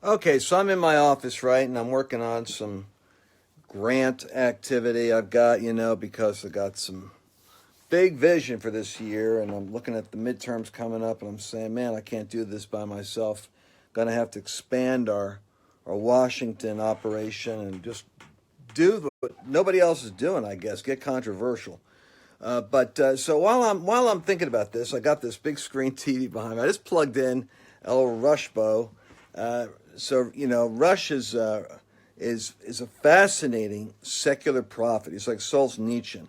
Okay, so I'm in my office, right, and I'm working on some grant activity I've got, because I got some big vision for this year, and I'm looking at the midterms coming up, and I'm saying, man, I can't do this by myself. Going to have to expand our Washington operation and just do what nobody else is doing, I guess, get controversial. So while I'm thinking about this, I got this big screen TV behind me. I just plugged in a little Rushbo. Rush is a fascinating secular prophet. He's like Solzhenitsyn.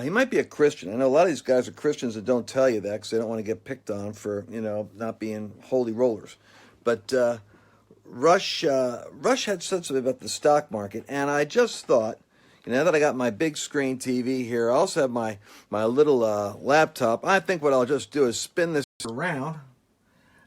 He might be a Christian. I know a lot of these guys are Christians that don't tell you that because they don't want to get picked on for not being holy rollers. But Rush had said something about the stock market, and I just thought, now that I got my big screen TV here, I also have my little laptop. I think what I'll just do is spin this around,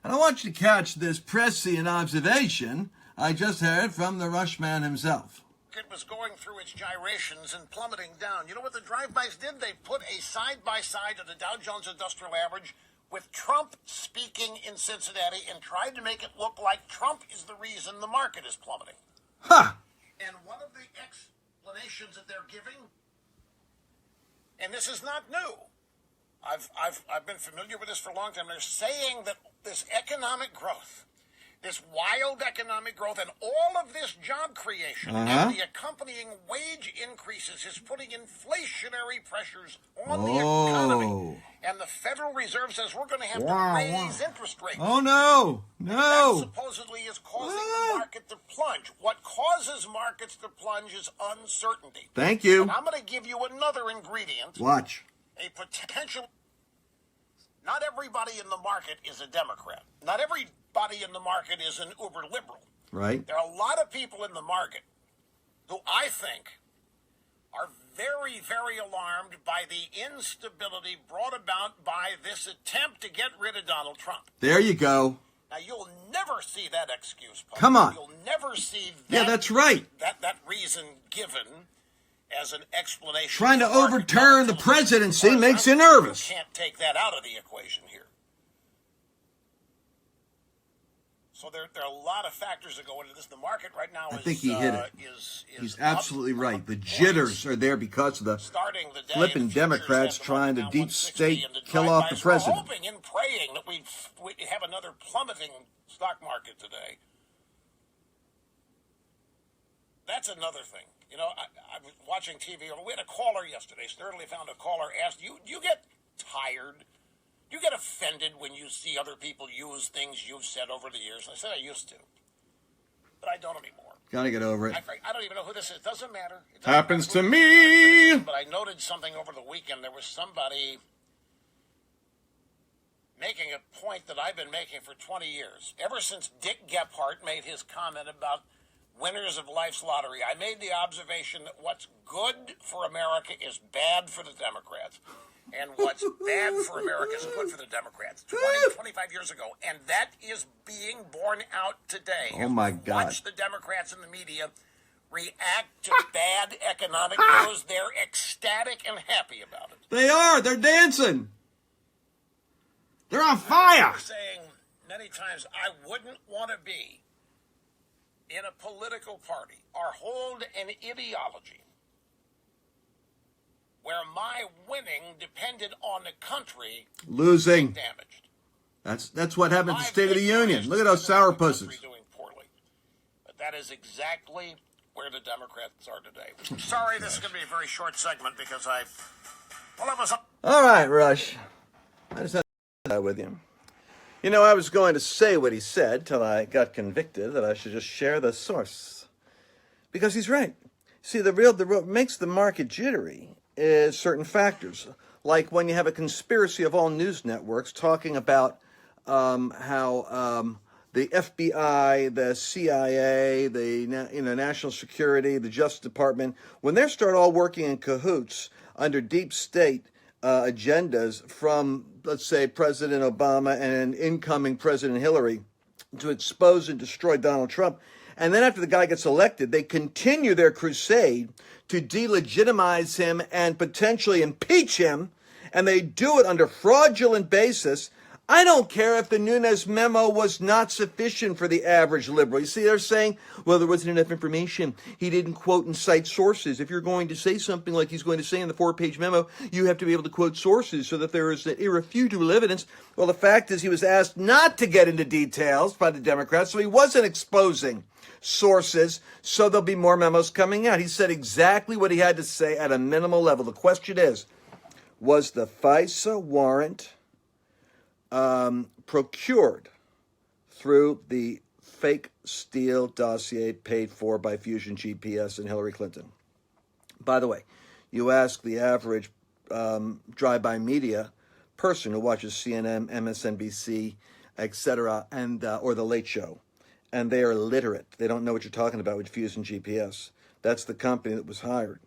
and I want you to catch this prescient observation I just heard from the Rush man himself. It was going through its gyrations and plummeting down. You know what the drive-bys did? They put a side-by-side of the Dow Jones Industrial Average with Trump speaking in Cincinnati and tried to make it look like Trump is the reason the market is plummeting. Huh. And one of the explanations that they're giving, and this is not new, I've been familiar with this for a long time. They're saying that this economic growth, this wild economic growth, and all of this job creation and the accompanying wage increases is putting inflationary pressures on the economy. And the Federal Reserve says we're going to have to raise interest rates. Oh, no. That supposedly is causing the market to plunge. What causes markets to plunge is uncertainty. Thank you. And I'm going to give you another ingredient. Watch. A potential. Not everybody in the market is a Democrat. Not everybody in the market is an uber liberal. Right. There are a lot of people in the market who I think are very, very alarmed by the instability brought about by this attempt to get rid of Donald Trump. There you go. Now, you'll never see that excuse posted. Come on. You'll never see that. Yeah, that's right. That reason given as an explanation. Trying to overturn the presidency makes you nervous. You can't take that out of the equation here. So there are a lot of factors that go into this. The market right now I think he hit it. He's absolutely right. The jitters are there because of the flipping Democrats trying to deep state kill off the president. We're hoping and praying that we have another plummeting stock market today. That's another thing. I was watching TV. We had a caller yesterday. Sturdily found a caller asked, you get tired? You get offended when you see other people use things you've said over the years? And I said I used to, but I don't anymore. Gotta get over it. I don't even know who this is. It doesn't matter. Happens to me. But I noted something over the weekend. There was somebody making a point that I've been making for 20 years. Ever since Dick Gephardt made his comment about winners of life's lottery, I made the observation that what's good for America is bad for the Democrats. And what's bad for America is good for the Democrats. 25 years ago. And that is being borne out today. Oh, my God. Watch the Democrats in the media react to bad economic news. They're ecstatic and happy about it. They are. They're dancing. They're on fire. I'm saying many times I wouldn't want to be in a political party or hold an ideology where my winning depended on the country losing. being damaged. That's what happened at the State of the Union. Look at those sourpusses. Doing poorly. But that is exactly where the Democrats are today. Sorry, this is going to be a very short segment because All right, Rush. I just had to that with you. I was going to say what he said till I got convicted that I should just share the source. Because he's right. See, the real makes the market jittery is certain factors. Like when you have a conspiracy of all news networks talking about how the FBI, the CIA, the National Security, the Justice Department, when they start all working in cahoots under deep state agendas from, let's say, President Obama and incoming President Hillary to expose and destroy Donald Trump. And then after the guy gets elected, they continue their crusade to delegitimize him and potentially impeach him. And they do it under fraudulent basis. I don't care if the Nunes memo was not sufficient for the average liberal. You see, they're saying, well, there wasn't enough information. He didn't quote and cite sources. If you're going to say something like he's going to say in the 4-page memo, you have to be able to quote sources so that there is irrefutable evidence. Well, the fact is he was asked not to get into details by the Democrats, so he wasn't exposing sources, so there'll be more memos coming out. He said exactly what he had to say at a minimal level. The question is, was the FISA warrant procured through the fake Steele dossier paid for by Fusion GPS and Hillary Clinton? By the way, you ask the average drive-by media person who watches CNN, MSNBC, etc., and or The Late Show, and they are illiterate. They don't know what you're talking about with Fusion GPS. That's the company that was hired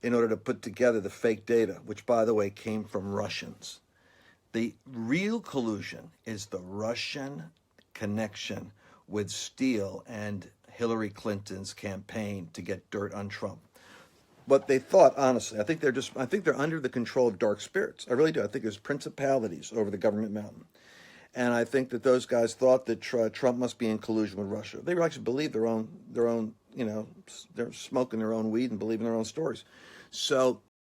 in order to put together the fake data, which, by the way, came from Russians. The real collusion is the Russian connection with Steele and Hillary Clinton's campaign to get dirt on Trump. But they thought, honestly, I think they're under the control of dark spirits. I really do. I think there's principalities over the government mountain. And I think that those guys thought that Trump must be in collusion with Russia. They actually believe their own, they're smoking their own weed and believing their own stories. So